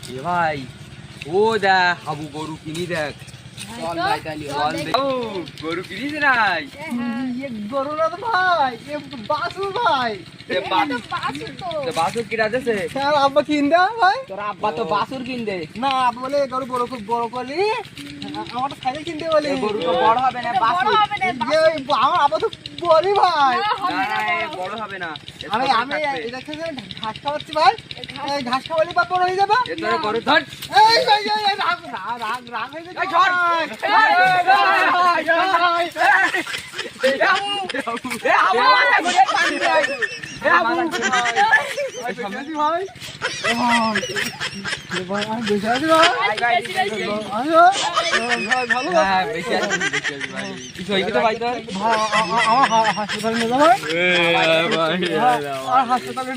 এ ভাই ও দেখ হাবু গরু কিনি দেখ চল ভাই তাহলে চল দেখ ও গরু কিনিস নাই গরু না তো ভাই বাসুর ভাই বাসুর কিনা যাচ্ছে আব্বা কিন দে ভাই। তোর আব্বা তো বাছুর কিনবে। না আব্বা বলে গরু বড় খুব বড় করলি আমার তো সাইকেল কিনতে বলে। গরু তো বড় হবে না, বাছুর। আমার আব্বা তো বলি ভাই। বড় হবে না আমি এটা খেয়ে ঘাস খাওয়াচ্ছি ভাই। এই ঘাস খাওয়ালে বা বড় হয়ে যাবে। এ তোর গরু ধর এই রাগ হয়ে গেছে। এই ধর হাসপাতালে